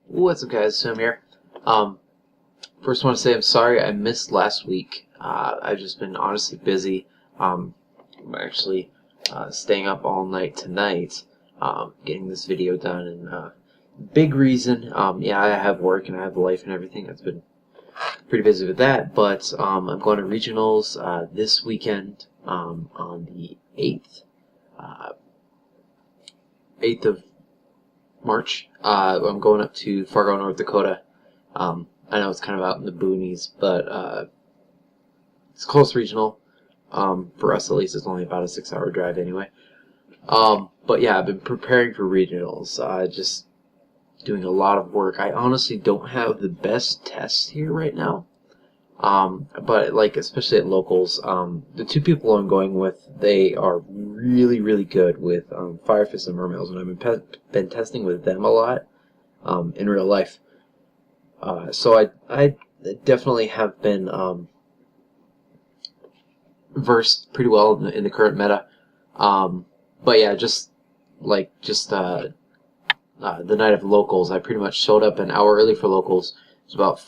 What's up, guys? Sam here. First, I want to say I'm sorry I missed last week. I've just been honestly busy. I'm actually staying up all night tonight, getting this video done. And big reason, yeah, I have work and I have life and everything. I've been pretty busy with that. But I'm going to regionals this weekend on the 8th, 8th of March. I'm going up to Fargo, North Dakota. I know it's kind of out in the boonies, but it's a close regional. For us, at least, it's only about a 6-hour drive anyway. But yeah, I've been preparing for regionals. Just doing a lot of work. I honestly don't have the best tests here right now. But like, especially at locals, the two people I'm going with, they are really, really good with fire fists and mermails, and I've been testing with them a lot in real life. So I definitely have been versed pretty well in the current meta. But yeah, the night of locals, I pretty much showed up an hour early for locals. It was about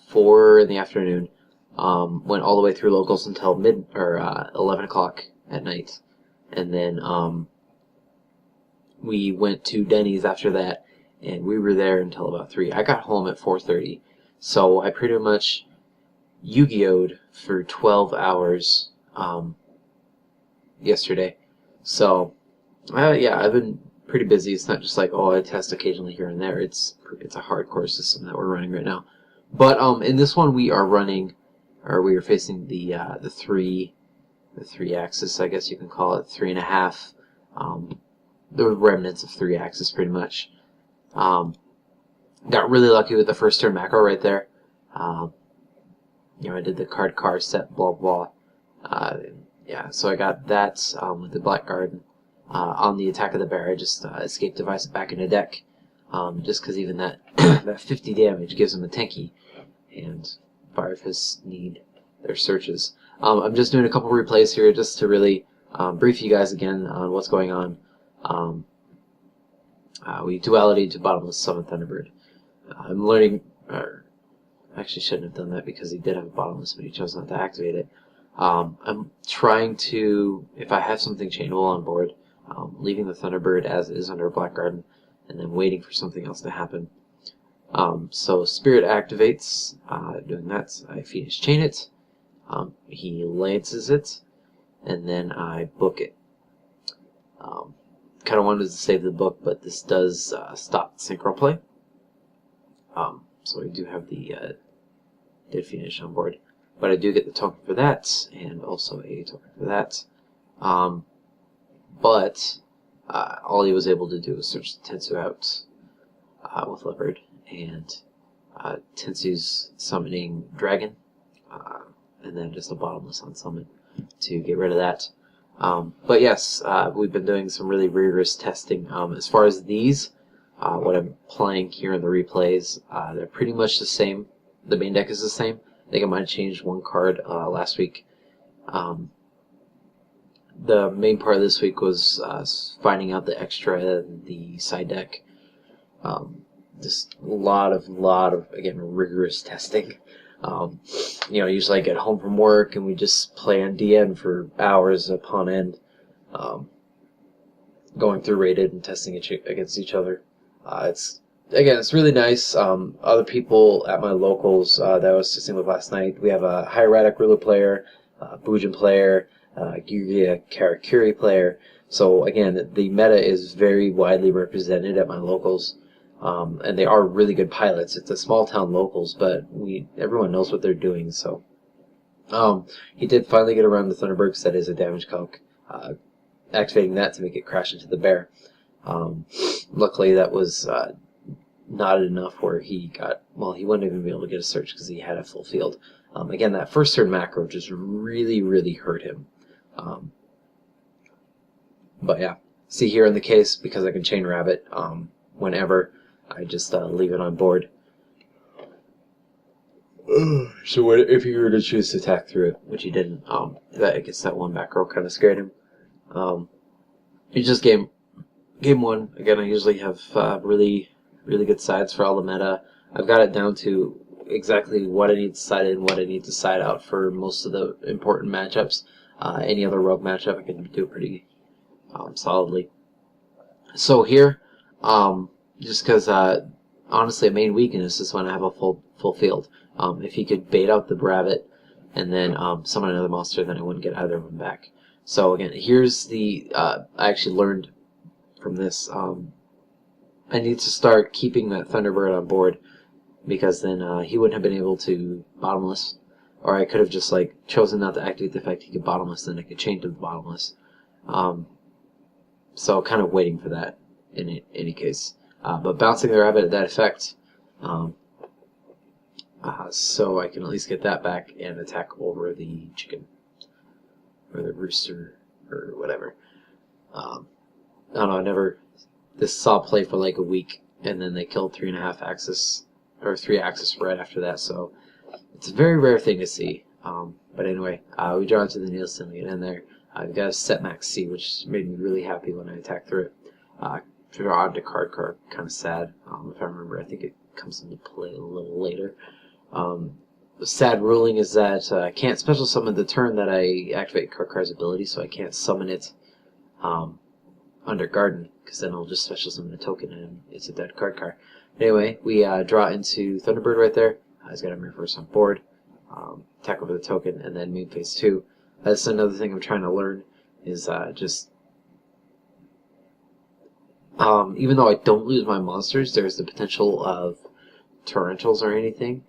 4 in the afternoon. Went all the way through locals until 11 o'clock at night, and then we went to Denny's after that, and we were there until about 3. I got home at 4:30, so I pretty much Yu-Gi-Oh'd for 12 hours yesterday. So yeah, I've been pretty busy. It's not just like, oh, I test occasionally here and there. It's a hardcore system that we're running right now. But in this one we are running, or we are facing the three axis, I guess you can call it, 3.5. The remnants of 3 axis, pretty much. Got really lucky with the first turn macro right there. I did the card set, blah blah. Yeah, so I got that with the black card. On the attack of the bear, I just escape device it back into deck, just because even that that 50 damage gives him a tanky, and fire fists need their searches. I'm just doing a couple replays here just to really brief you guys again on what's going on. We duality to bottomless summon Thunderbird. I'm learning, or actually shouldn't have done that because he did have a bottomless, but he chose not to activate it. I'm trying to, if I have something chainable on board, leaving the Thunderbird as is under Black Garden, and then waiting for something else to happen. So Spirit activates, doing that, I Phoenix Chain it, he lances it, and then I book it. Kind of wanted to save the book, but this does stop synchro play. So we do have the Dead Phoenix on board, but I do get the token for that, and also a token for that. But all he was able to do was search Tensu out with Leopard, and Tensu's summoning Dragon, and then just a bottomless on summon to get rid of that. But yes, we've been doing some really rigorous testing. As far as these, what I'm playing here in the replays, they're pretty much the same. The main deck is the same. I think I might have changed one card last week. The main part of this week was finding out the extra in the side deck. Just a lot of again, rigorous testing. Usually I get home from work and we just play on DN for hours upon end, going through rated and testing against each other. It's really nice. Other people at my locals that I was testing with last night, we have a Hieratic Ruler player, Bujin player, Gyria Karakuri player. So again, the meta is very widely represented at my locals. And they are really good pilots. It's a small town locals, but everyone knows what they're doing. So he did finally get around the Thunderbird, because that is a damage calc, activating that to make it crash into the bear. Luckily that was not enough where he got, well, he wouldn't even be able to get a search because he had a full field. Again, that first turn macro just really hurt him. But yeah, see here in the case, because I can chain rabbit whenever, I just leave it on board. So if he were to choose to attack through it, which he didn't, I guess that one back row kind of scared him. He just game one. Again, I usually have really really good sides for all the meta. I've got it down to exactly what I need to side in, what I need to side out for most of the important matchups. Any other rogue matchup I can do pretty solidly. So here, just because honestly a main weakness is when I have a full field. If he could bait out the rabbit and then summon another monster, then I wouldn't get either of them back. So again, here's the I actually learned from this. I need to start keeping that Thunderbird on board, because then he wouldn't have been able to bottomless, or I could have just like chosen not to activate the effect he could bottomless, then I could chain to the bottomless. So kind of waiting for that in any case. But bouncing the rabbit at that effect, so I can at least get that back and attack over the chicken or the rooster or whatever. I don't know. This saw play for like a week, and then they killed 3.5 axis or 3 axis right after that. So it's a very rare thing to see. But anyway, we draw into the Nielsen, we get in there. I've got a set max C, which made me really happy when I attacked through it. Draw onto card, kind of sad. If I remember, I think it comes into play a little later. The sad ruling is that I can't special summon the turn that I activate card's ability, so I can't summon it under Garden, because then I'll just special summon a token and it's a dead card. Anyway, we draw into Thunderbird right there. He's got a reverse on board. Attack over the token, and then main phase 2. That's another thing I'm trying to learn, is just even though I don't lose my monsters, there's the potential of torrentials or anything.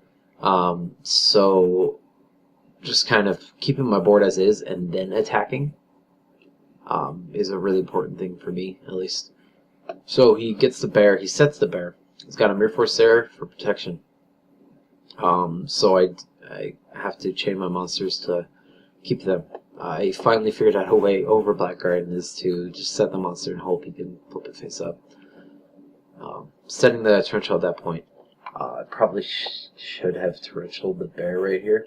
So just kind of keeping my board as is and then attacking is a really important thing for me, at least. So he gets the bear, he sets the bear. He's got a Mirror Force there for protection. So I have to chain my monsters to keep them. I finally figured out a way over Black Garden is to just set the monster and hope he can flip it face up. Setting the torrential at that point, I probably should have torrential the bear right here.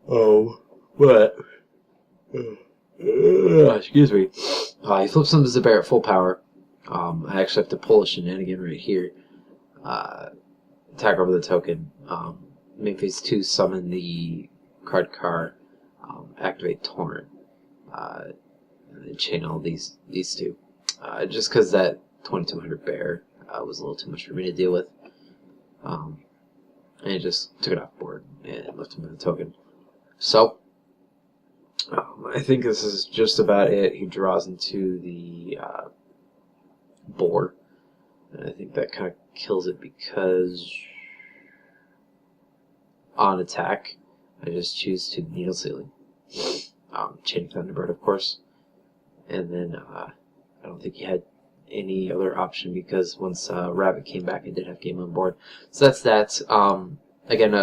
Oh, what? Excuse me. He flips him as a bear at full power. I actually have to pull a shenanigan right here. Attack over the token. Main phase 2, summon the card car. Activate Torrent. And then chain all these two. Just because that 2200 bear was a little too much for me to deal with. And it just took it off board and left him with a token. So, I think this is just about it. He draws into the boar. And I think that kind of kills it, because on attack, I just choose to Needle Ceiling. Chaining Thunderbird, of course. And then I don't think he had any other option, because once Rabbit came back, I did have game on board. So that's that. Again,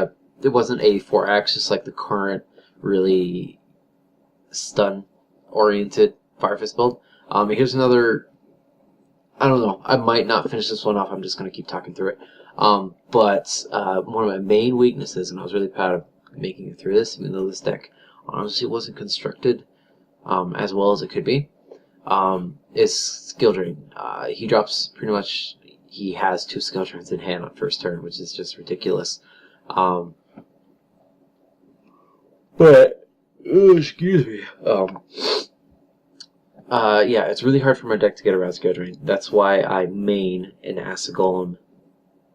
it wasn't a 4-axis like the current really stun-oriented Fire Fist build. Here's another... I don't know. I might not finish this one off. I'm just going to keep talking through it. But one of my main weaknesses, and I was really proud of making it through this, even though this deck honestly wasn't constructed as well as it could be, is skill drain. He drops pretty much... He has 2 skill drains in hand on first turn, which is just ridiculous. But excuse me. Yeah, it's really hard for my deck to get around skill drain. That's why I main an Acid Golem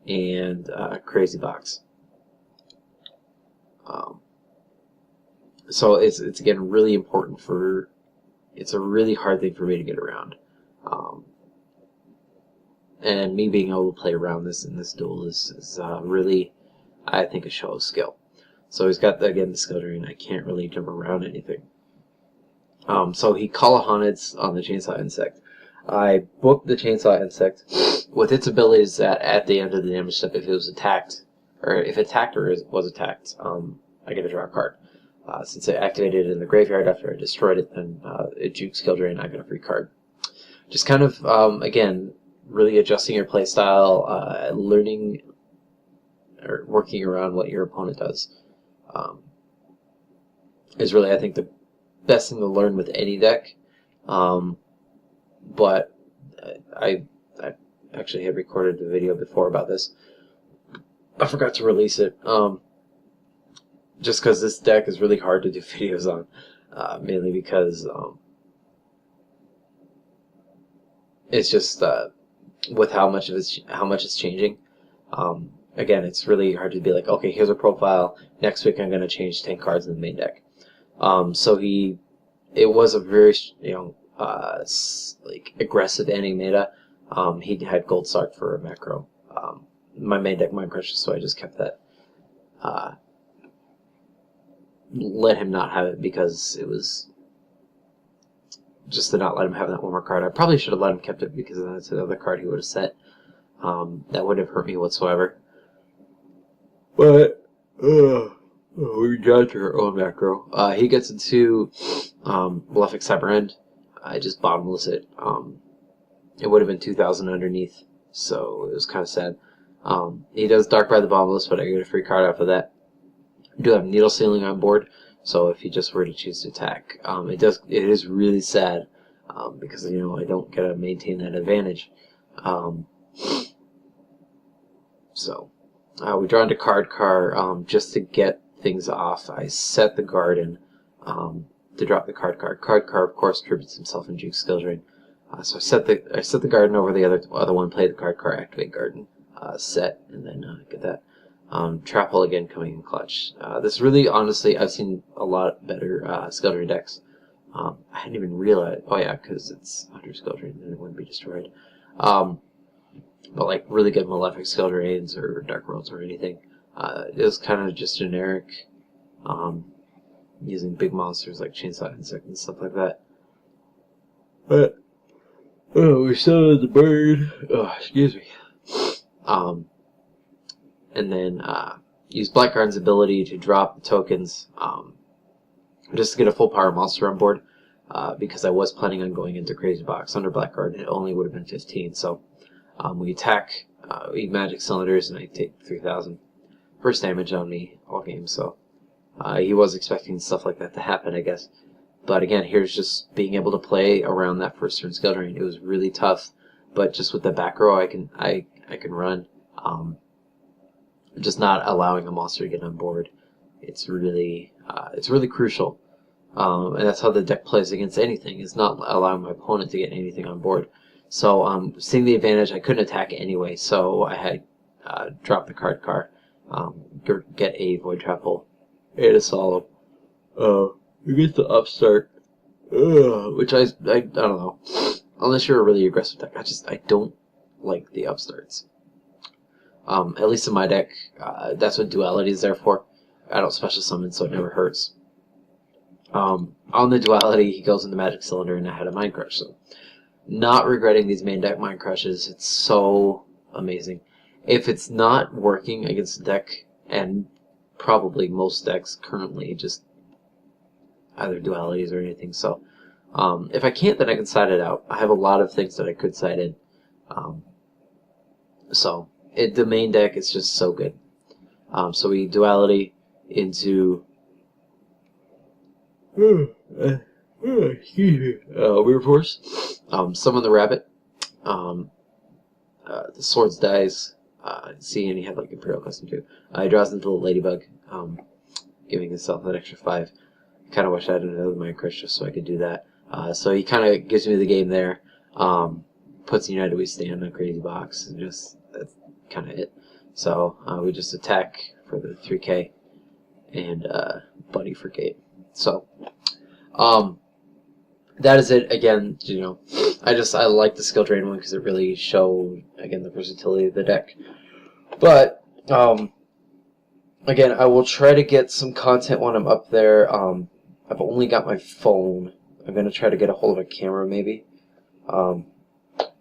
and Crazy Box. So it's again really important for... It's a really hard thing for me to get around. And me being able to play around this in this duel is really, I think, a show of skill. So he's got, again, the skill drain. I can't really jump around anything. So he Kalahanids on the Chainsaw Insect. I booked the Chainsaw Insect with its abilities that at the end of the damage step, if it was attacked, or if it attacked or was attacked, I get to draw a card. Since I activated it in the graveyard after I destroyed it, then it jukes skill drain, I got a free card. Just kind of, again, really adjusting your playstyle, learning or working around what your opponent does is really, I think, the best thing to learn with any deck. But I actually had recorded a video before about this. I forgot to release it, just because this deck is really hard to do videos on, mainly because it's just with how much it's changing. Again, it's really hard to be like, okay, here's a profile. Next week I'm going to change 10 cards in the main deck. So it was a very like aggressive ending meta. He had Gold Sark for a macro. My main deck Mind Crushes, so I just kept that. Let him not have it because it was just to not let him have that one more card. I probably should have let him kept it because that's another card he would have set. That wouldn't have hurt me whatsoever. But we got to our own macro. He gets into Malefic Cyber End. I just bottomless it. It would have been 2,000 underneath, so it was kind of sad. He does Dark by the Bottomless, but I get a free card off of that. I do have Needle Sealing on board, so if he just were to choose to attack, it is really sad because I don't get to maintain that advantage. So we draw into card car just to get things off. I set the garden to drop the card car. Card car, of course, tributes himself in Juke's Skill Drain. So I set the garden over the other one, play the card car, activate garden, set, and then get that. Trap Hole again coming in clutch. This really, honestly, I've seen a lot better Skill Drain decks. I hadn't even realized. Oh yeah, because it's under Skill Drain and it wouldn't be destroyed. But like really good Malefic Skill Drains or Dark Worlds or anything. It was kind of just generic, using big monsters like Chainsaw Insect and stuff like that. But we saw the bird. Excuse me. And then use Blackguard's ability to drop the tokens just to get a full power monster on board, because I was planning on going into Crazy Box. Under Blackguard it only would have been 15, so we attack, we magic cylinders, and I take 3,000 first damage on me all game, so he was expecting stuff like that to happen, I guess. But again, here's just being able to play around that first turn skill drain. It was really tough, but just with the back row I can run. Just not allowing a monster to get on board. It's really crucial. And that's how the deck plays against anything, is not allowing my opponent to get anything on board. So seeing the advantage, I couldn't attack anyway, so I had dropped the card car, get a Void Trap Hole, and a Solemn. You get the Upstart, which I don't know. Unless you're a really aggressive deck, I don't like the Upstarts. At least in my deck, that's what Duality is there for. I don't special summon, so it never hurts. On the Duality, he goes into Magic Cylinder, and I had a Mind Crush. So, not regretting these main deck Mind Crushes. It's so amazing. If it's not working against a deck, and probably most decks currently, just either Dualities or anything. So, if I can't, then I can side it out. I have a lot of things that I could side in. The main deck is just so good. So we Duality into Weird Force, summon the rabbit, the swords dies, and he had like Imperial Custom too. He draws into the Ladybug, giving himself an extra 5. Kind of wish I had another Mind Crush just so I could do that. So he kind of gives me the game there, puts United We Stand on Crazy Box, and just that's kind of it. So we just attack for the 3k and Buddy for Gate. So that is it. Again, I like the skill drain one because it really showed again the versatility of the deck. But again, I will try to get some content when I'm up there. I've only got my phone. I'm gonna try to get a hold of a camera maybe.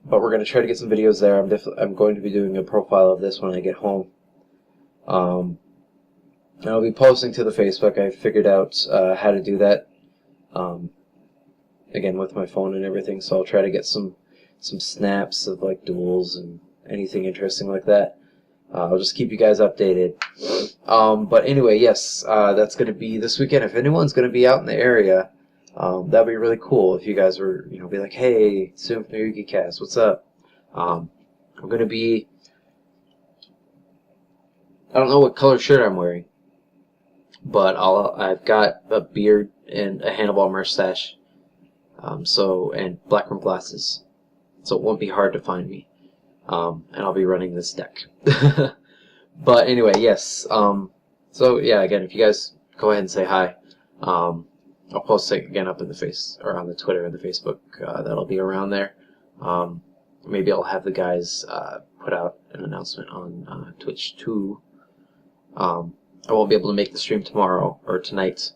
But we're going to try to get some videos there. I'm going to be doing a profile of this when I get home. And I'll be posting to the Facebook. I figured out how to do that. Again, with my phone and everything. So I'll try to get some snaps of like duels and anything interesting like that. I'll just keep you guys updated. But anyway, yes, that's going to be this weekend. If anyone's going to be out in the area, that'd be really cool if you guys were, be like, hey, soon from the Yugicast, what's up? I'm going to be, I don't know what color shirt I'm wearing, but I've got a beard and a handlebar mustache, and black rimmed glasses, so it won't be hard to find me, and I'll be running this deck. But anyway, yes. So yeah, again, if you guys go ahead and say hi, I'll post it again up in the or on the Twitter and the Facebook. That'll be around there. Maybe I'll have the guys put out an announcement on Twitch too. I won't be able to make the stream tomorrow or tonight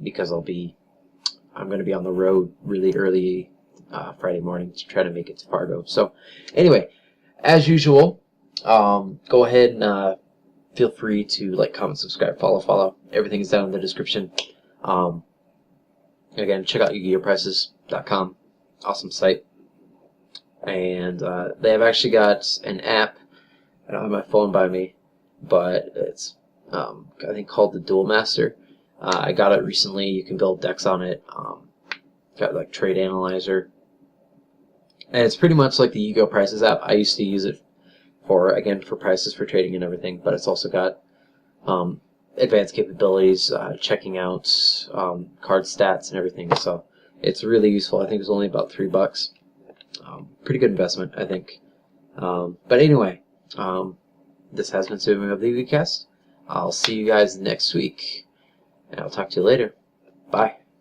because I'm going to be on the road really early Friday morning to try to make it to Fargo. So anyway, as usual, go ahead and feel free to like, comment, subscribe, follow. Everything is down in the description. Again, check out YugiyoPrices.com. Awesome site. And they have actually got an app. I don't have my phone by me, but it's I think called the Duel Master. I got it recently. You can build decks on it. Got like Trade Analyzer, and it's pretty much like the Yu-Gi-Oh! Prices app. I used to use it for prices for trading and everything, but it's also got advanced capabilities, checking out card stats and everything. So it's really useful. I think it's only about $3. Pretty good investment, I think. But anyway, this has been Swimming of the Yugicast. I'll see you guys next week, and I'll talk to you later. Bye.